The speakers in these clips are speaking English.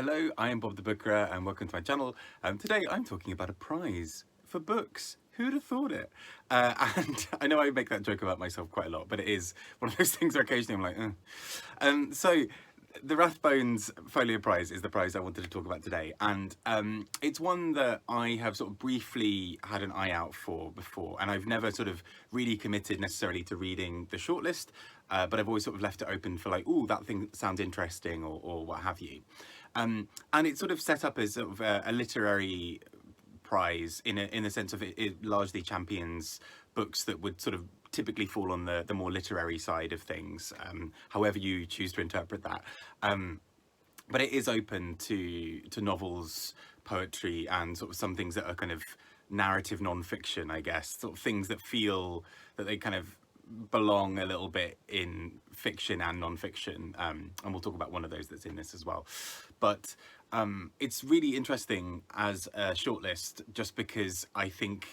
Hello, I am Bob the Booker and welcome to my channel. Today I'm talking about a prize for books. Who'd have thought it? And I know I make that joke about myself quite a lot, but it is one of those things where occasionally I'm like, So the Rathbones Folio Prize is the prize I wanted to talk about today, and it's one that I have sort of briefly had an eye out for before, and I've never sort of really committed necessarily to reading the shortlist, but I've always sort of left it open for like, oh, that thing sounds interesting, or what have you. And it's sort of set up as sort of a literary prize in the sense of it largely champions books that would sort of typically fall on the more literary side of things, however you choose to interpret that. But it is open to novels, poetry, and sort of some things that are kind of narrative non-fiction, I guess, sort of things that feel that they kind of belong a little bit in fiction and non-fiction, and we'll talk about one of those that's in this as well. But it's really interesting as a shortlist just because I think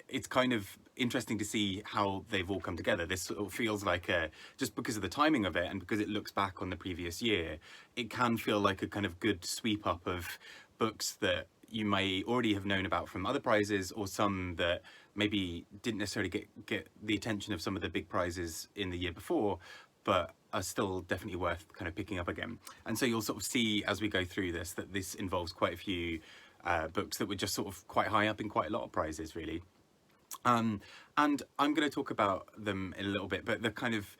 it's kind of interesting to see how they've all come together. This sort of feels like just because of the timing of it and because it looks back on the previous year, it can feel like a kind of good sweep up of books that you may already have known about from other prizes, or some that maybe didn't necessarily get the attention of some of the big prizes in the year before, but are still definitely worth kind of picking up again. And so you'll sort of see as we go through this that this involves quite a few books that were just sort of quite high up in quite a lot of prizes, really. And I'm going to talk about them in a little bit, but the kind of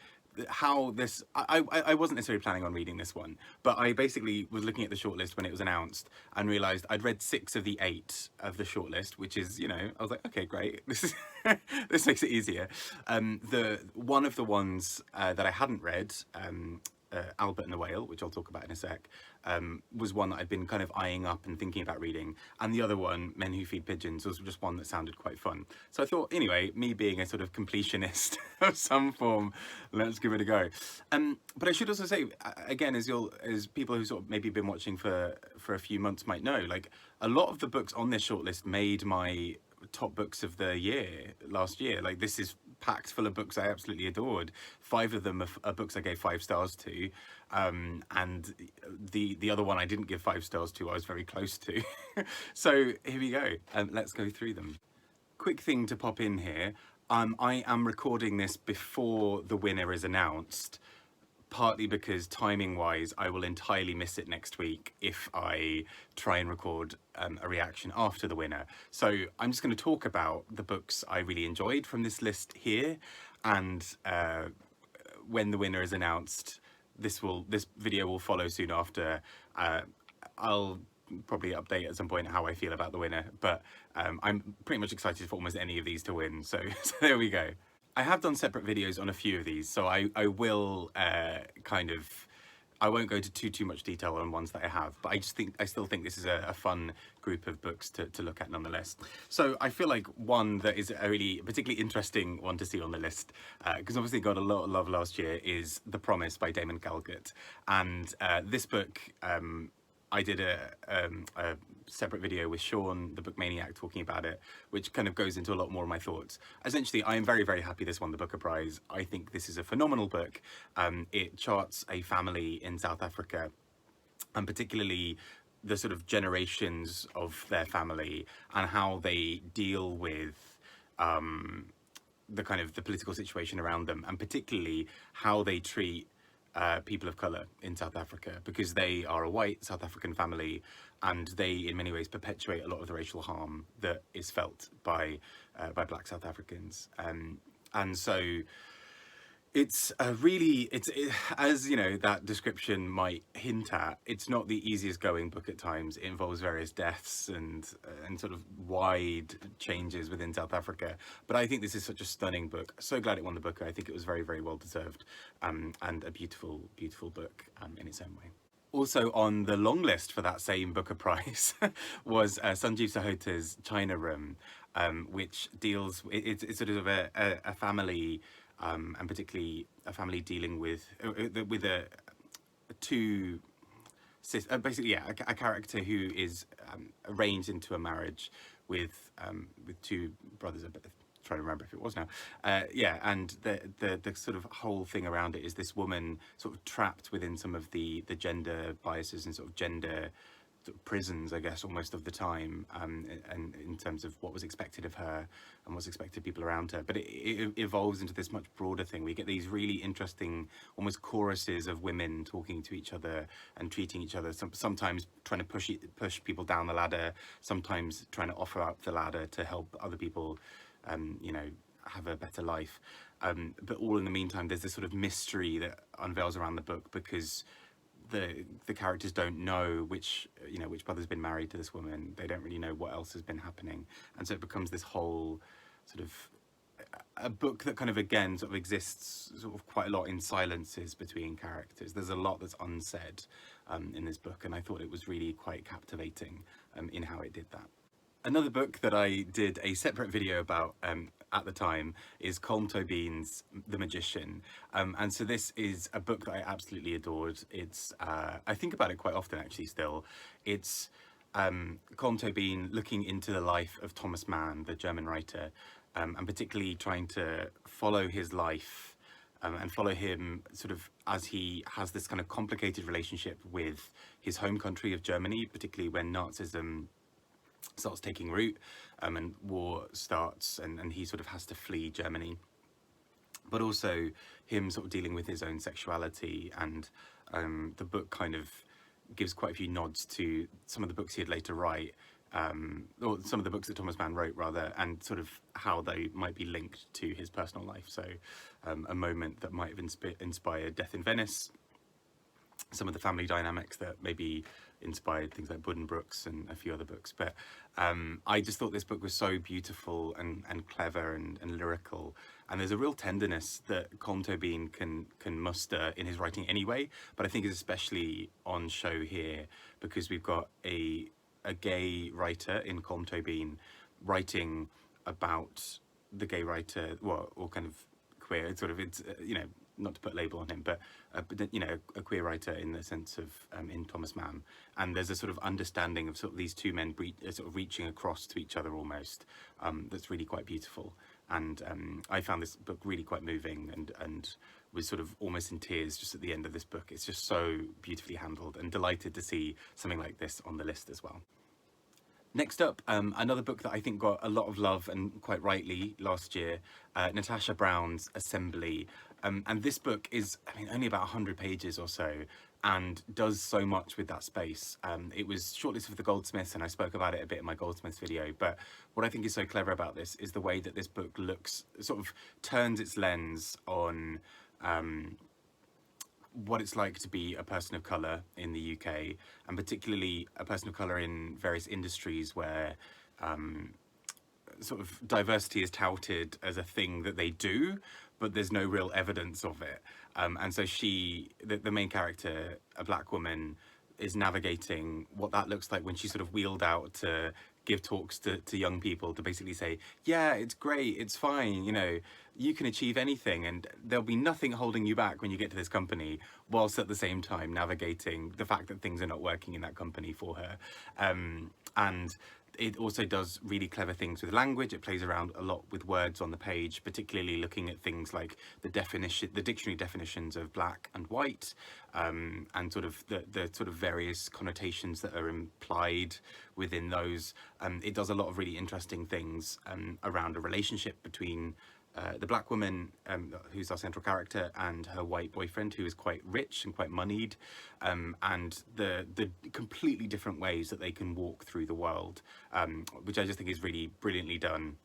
how this, I wasn't necessarily planning on reading this one, but I basically was looking at the shortlist when it was announced and realised I'd read 6 of the 8 of the shortlist, which is, you know, I was like, okay, great, this is this makes it easier. The one of the ones that I hadn't read, Albert and the Whale, which I'll talk about in a sec, was one that I'd been kind of eyeing up and thinking about reading, and the other one, Men Who Feed Pigeons, was just one that sounded quite fun. So I thought, anyway, me being a sort of completionist of some form, let's give it a go. But I should also say, again, as people who sort of maybe been watching for a few months might know, like a lot of the books on this shortlist made my top books of the year last year. Like, this is packed full of books I absolutely adored. 5 of them are books I gave 5 stars to, and the other one I didn't give 5 stars to, I was very close to. So here we go, let's go through them. Quick thing to pop in here, I am recording this before the winner is announced, partly because timing wise I will entirely miss it next week if I try and record a reaction after the winner. So I'm just going to talk about the books I really enjoyed from this list here, and when the winner is announced, this video will follow soon after. I'll probably update at some point how I feel about the winner, but I'm pretty much excited for almost any of these to win, so there we go. I have done separate videos on a few of these, so I will I won't go into too much detail on ones that I have, but I still think this is a fun group of books to look at nonetheless. So I feel like one that is a really particularly interesting one to see on the list, because obviously got a lot of love last year, is The Promise by Damon Galgut. And this book, I did a separate video with Sean, the book maniac, talking about it, which kind of goes into a lot more of my thoughts. Essentially, I am very, very happy this won the Booker Prize. I think this is a phenomenal book. It charts a family in South Africa, and particularly the sort of generations of their family and how they deal with the kind of the political situation around them, and particularly how they treat people of colour in South Africa, because they are a white South African family and they in many ways perpetuate a lot of the racial harm that is felt by black South Africans. And so it's as you know, that description might hint at, it's not the easiest going book at times. It involves various deaths and sort of wide changes within South Africa, but I think this is such a stunning book. So glad it won the Booker. I think it was very, very well deserved, and a beautiful book in its own way. Also on the long list for that same Booker Prize was Sunjeev Sahota's China Room, which deals, it's sort of a family, and particularly a family dealing with basically, yeah, a character who is arranged into a marriage with 2 brothers, trying to remember if it was now. Yeah, and the sort of whole thing around it is this woman sort of trapped within some of the gender biases and sort of gender prisons, I guess, almost of the time, and in terms of what was expected of her and what's expected of people around her. But it evolves into this much broader thing. We get these really interesting, almost choruses of women talking to each other and treating each other. Sometimes trying to push people down the ladder. Sometimes trying to offer up the ladder to help other people, you know, have a better life. But all in the meantime, there's this sort of mystery that unveils around the book because the characters don't know which brother's been married to this woman. They don't really know what else has been happening, and so it becomes this whole sort of a book that kind of again sort of exists sort of quite a lot in silences between characters. There's a lot that's unsaid in this book, and I thought it was really quite captivating in how it did that. Another book that I did a separate video about at the time is Colm Toibin's The Magician. And so this is a book that I absolutely adored. It's, I think about it quite often actually still. It's Colm Toibin looking into the life of Thomas Mann, the German writer, and particularly trying to follow his life and follow him sort of as he has this kind of complicated relationship with his home country of Germany, particularly when Nazism starts taking root and war starts and he sort of has to flee Germany, but also him sort of dealing with his own sexuality. And the book kind of gives quite a few nods to some of the books he'd later write, or some of the books that Thomas Mann wrote rather, and sort of how they might be linked to his personal life. So a moment that might have inspired Death in Venice, some of the family dynamics that maybe inspired things like Buddenbrooks and a few other books. But I just thought this book was so beautiful and clever and lyrical, and there's a real tenderness that Colm Toibin can muster in his writing anyway, but I think is especially on show here because we've got a gay writer in Colm Toibin writing about the gay writer, well, or kind of queer, it's sort of, it's you know, not to put a label on him, but you know, a queer writer in the sense of in Thomas Mann, and there's a sort of understanding of sort of these two men sort of reaching across to each other almost, that's really quite beautiful. And I found this book really quite moving and was sort of almost in tears just at the end of this book. It's just so beautifully handled, and delighted to see something like this on the list as well. Next up, another book that I think got a lot of love, and quite rightly, last year, Natasha Brown's Assembly. And this book is, I mean, only about 100 pages or so, and does so much with that space. It was shortlisted for the Goldsmiths, and I spoke about it a bit in my Goldsmiths video, but what I think is so clever about this is the way that this book looks, sort of turns its lens on what it's like to be a person of colour in the UK, and particularly a person of colour in various industries where sort of diversity is touted as a thing that they do, but there's no real evidence of it. And so the main character, a black woman, is navigating what that looks like when she's sort of wheeled out to give talks to young people to basically say, yeah, it's great, it's fine, you know, you can achieve anything and there'll be nothing holding you back when you get to this company, whilst at the same time navigating the fact that things are not working in that company for her. And it also does really clever things with language. It plays around a lot with words on the page, particularly looking at things like the dictionary definitions of black and white, and sort of the sort of various connotations that are implied within those. It does a lot of really interesting things around a relationship between the black woman, who's our central character, and her white boyfriend, who is quite rich and quite moneyed, and the completely different ways that they can walk through the world, which I just think is really brilliantly done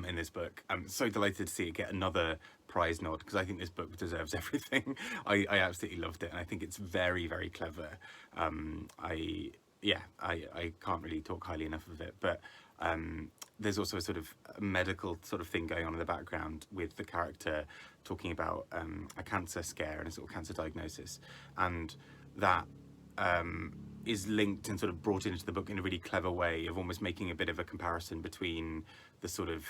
in this book. I'm so delighted to see it get another prize nod, because I think this book deserves everything. I absolutely loved it, and I think it's very, very clever. I can't really talk highly enough of it, but there's also a sort of medical sort of thing going on in the background with the character talking about a cancer scare and a sort of cancer diagnosis, and that is linked and sort of brought into the book in a really clever way of almost making a bit of a comparison between the sort of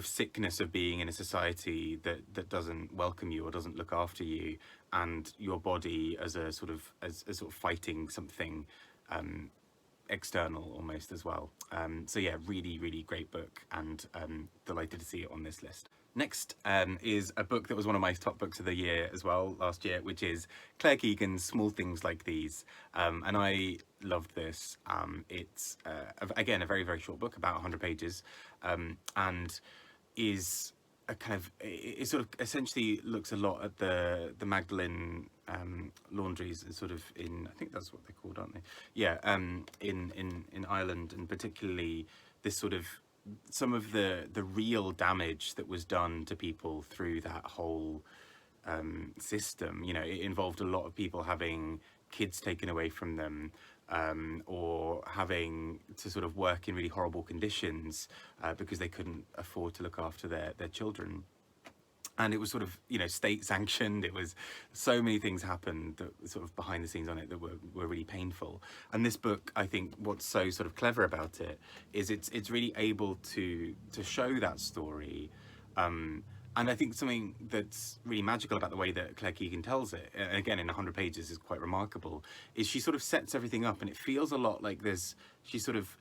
sickness of being in a society that doesn't welcome you or doesn't look after you, and your body as a sort of as sort of fighting something external almost as well. So yeah, really, really great book, and delighted to see it on this list. Next is a book that was one of my top books of the year as well last year, which is Claire Keegan's Small Things Like These. And I loved this. It's, again, a very, very short book, about 100 pages, and is a kind of, it sort of essentially looks a lot at the Magdalene laundries, sort of in, I think that's what they're called, aren't they? Yeah, in Ireland, and particularly this sort of, some of the real damage that was done to people through that whole system. You know, it involved a lot of people having kids taken away from them, or having to sort of work in really horrible conditions because they couldn't afford to look after their children. And it was sort of, you know, state sanctioned. It was, so many things happened that sort of behind the scenes on it that were really painful. And this book, I think what's so sort of clever about it is it's really able to show that story. And I think something that's really magical about the way that Claire Keegan tells it, and again in 100 pages is quite remarkable, is she sort of sets everything up, and it feels a lot like she's sort of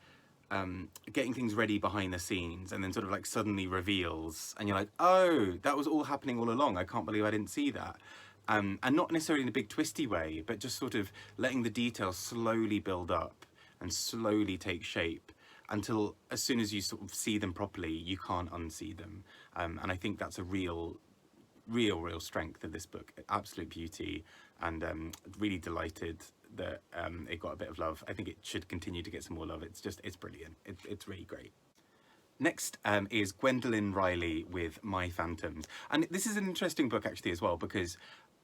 getting things ready behind the scenes, and then sort of like suddenly reveals, and you're like, oh, that was all happening all along. I can't believe I didn't see that. And not necessarily in a big twisty way, but just sort of letting the details slowly build up and slowly take shape until as soon as you sort of see them properly, you can't unsee them. And I think that's a real strength of this book. Absolute beauty, and really delighted that it got a bit of love. I think it should continue to get some more love. It's brilliant. It's really great. Next is Gwendoline Riley with My Phantoms. And this is an interesting book actually as well, because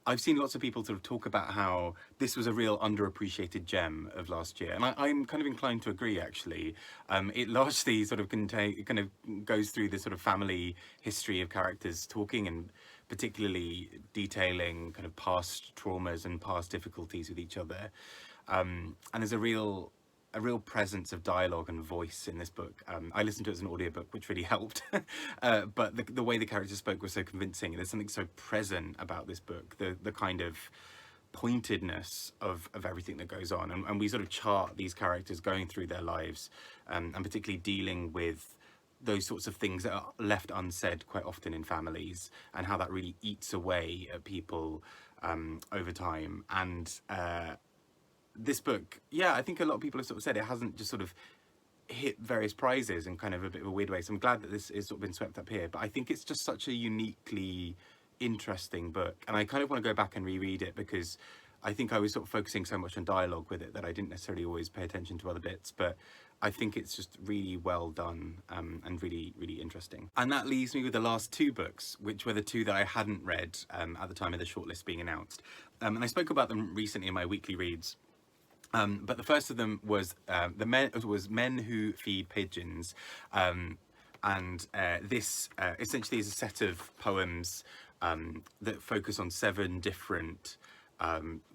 I've seen lots of people sort of talk about how this was a real underappreciated gem of last year, and I'm kind of inclined to agree actually. It largely sort of kind of goes through the sort of family history of characters talking, and particularly detailing kind of past traumas and past difficulties with each other. And there's a real presence of dialogue and voice in this book. I listened to it as an audiobook, which really helped. But the way the characters spoke was so convincing. There's something so present about this book, the kind of pointedness of everything that goes on. And we sort of chart these characters going through their lives, and particularly dealing with those sorts of things that are left unsaid quite often in families, and how that really eats away at people over time. And this book, yeah, I think a lot of people have sort of said it hasn't just sort of hit various prizes in kind of a bit of a weird way. So I'm glad that this has sort of been swept up here. But I think it's just such a uniquely interesting book. And I kind of want to go back and reread it, because I think I was sort of focusing so much on dialogue with it that I didn't necessarily always pay attention to other bits. But I think it's just really well done, and really, really interesting. And that leaves me with the last two books, which were the two that I hadn't read at the time of the shortlist being announced. And I spoke about them recently in my weekly reads. But the first of them was Men Who Feed Pigeons, and this essentially is a set of poems that focus on 7 different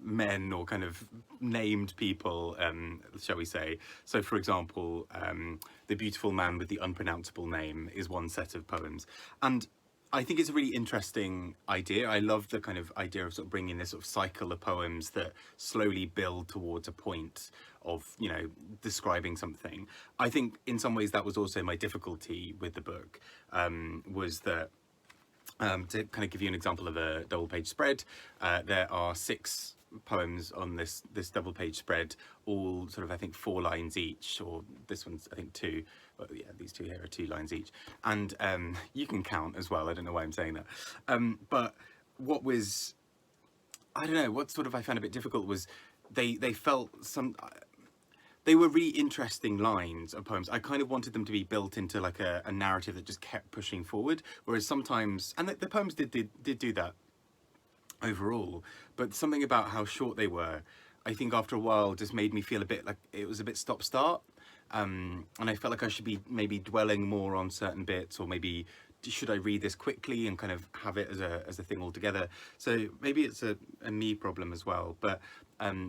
men, or kind of named people, shall we say. So for example, The Beautiful Man with the Unpronounceable Name is one set of poems, and I think it's a really interesting idea. I love the kind of idea of sort of bringing this sort of cycle of poems that slowly build towards a point of, you know, describing something. I think in some ways that was also my difficulty with the book, was that, to kind of give you an example of a double page spread, there are 6 poems on this double page spread, all sort of, I think, 4 lines each, or this one's I think 2, but yeah, these 2 here are 2 lines each, and you can count as well. I don't know why I'm saying that, but what was, I don't know, what sort of I found a bit difficult was they felt they were really interesting lines of poems. I kind of wanted them to be built into like a narrative that just kept pushing forward, whereas sometimes, and the poems did do that overall, but something about how short they were, I think after a while just made me feel a bit like it was a bit stop-start, and I felt like I should be maybe dwelling more on certain bits, or maybe should I read this quickly and kind of have it as a thing altogether. So maybe it's a me problem as well, but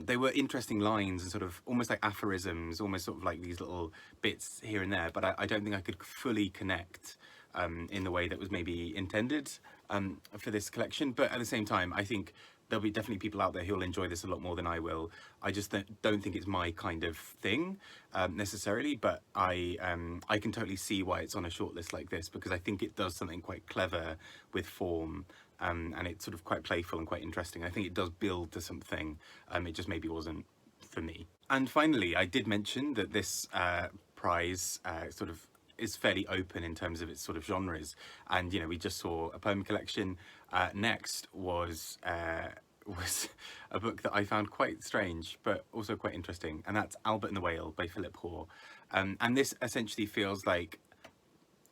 they were interesting lines and sort of almost like aphorisms, almost sort of like these little bits here and there, but I don't think I could fully connect in the way that was maybe intended for this collection. But at the same time, I think there'll be definitely people out there who'll enjoy this a lot more than I will. I just don't think it's my kind of thing necessarily, but I can totally see why it's on a shortlist like this, because I think it does something quite clever with form, and it's sort of quite playful and quite interesting. I think it does build to something. It just maybe wasn't for me. And finally, I did mention that this prize sort of is fairly open in terms of its sort of genres, and you know, we just saw a poem collection. Next was a book that I found quite strange but also quite interesting, and that's Albert and the Whale by Phillip Hoare. And this essentially feels like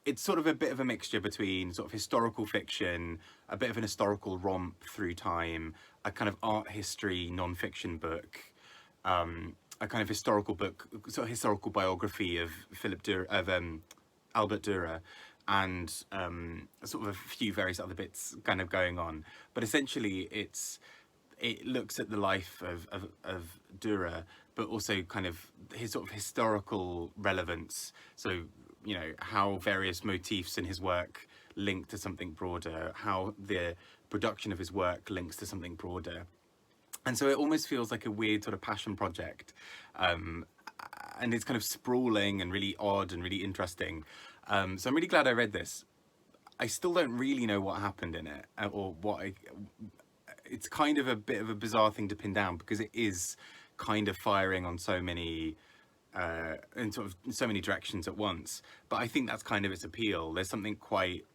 it's sort of a bit of a mixture between sort of historical fiction, a bit of an historical romp through time, a kind of art history non-fiction book, a kind of historical book, sort of historical biography of Albert Dürer, and sort of a few various other bits kind of going on. But essentially, it looks at the life of Dürer, but also kind of his sort of historical relevance. So, you know, how various motifs in his work link to something broader, how the production of his work links to something broader. And so it almost feels like a weird sort of passion project. And it's kind of sprawling and really odd and really interesting. So I'm really glad I read this. I still don't really know what happened in it, or it's kind of a bit of a bizarre thing to pin down, because it is kind of firing on so many in sort of so many directions at once. But I think that's kind of its appeal. There's something quite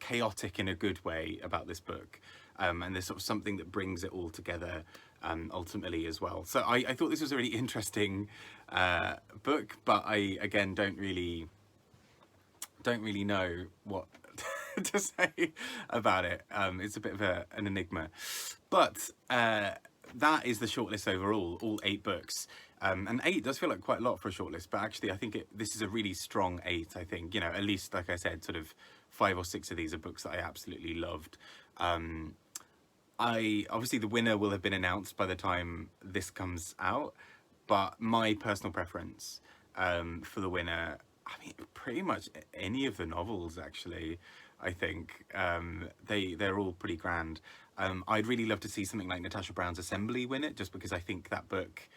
chaotic in a good way about this book, and there's sort of something that brings it all together ultimately as well. So I thought this was a really interesting book, but I again don't really know what to say about it. It's a bit of an enigma, but that is the shortlist overall, all 8 books. And 8 does feel like quite a lot for a shortlist, but actually I think this is a really strong 8. I think, you know, at least, like I said, sort of 5 or 6 of these are books that I absolutely loved. Obviously the winner will have been announced by the time this comes out, but my personal preference for the winner, I mean, pretty much any of the novels, actually. I think they're all pretty grand. I'd really love to see something like Natasha Brown's Assembly win it, just because I think that book,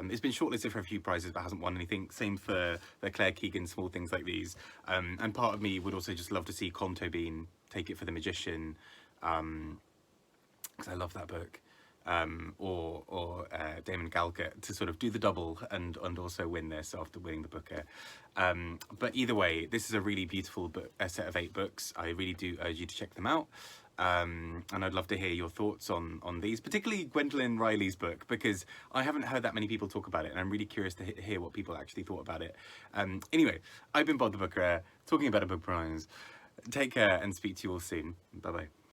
it's been shortlisted for a few prizes but hasn't won anything. Same for the Claire Keegan Small Things Like These. And part of me would also just love to see Colm Toibin take it for The Magician, because I love that book. Or Damon Galgut to sort of do the double and also win this after winning the Booker. But either way, this is a really beautiful book, a set of 8 books. I really do urge you to check them out. And I'd love to hear your thoughts on these, particularly Gwendoline Riley's book, because I haven't heard that many people talk about it, and I'm really curious to hear what people actually thought about it. Anyway, I've been Bob the Booker, talking about a book prize. Take care and speak to you all soon. Bye bye.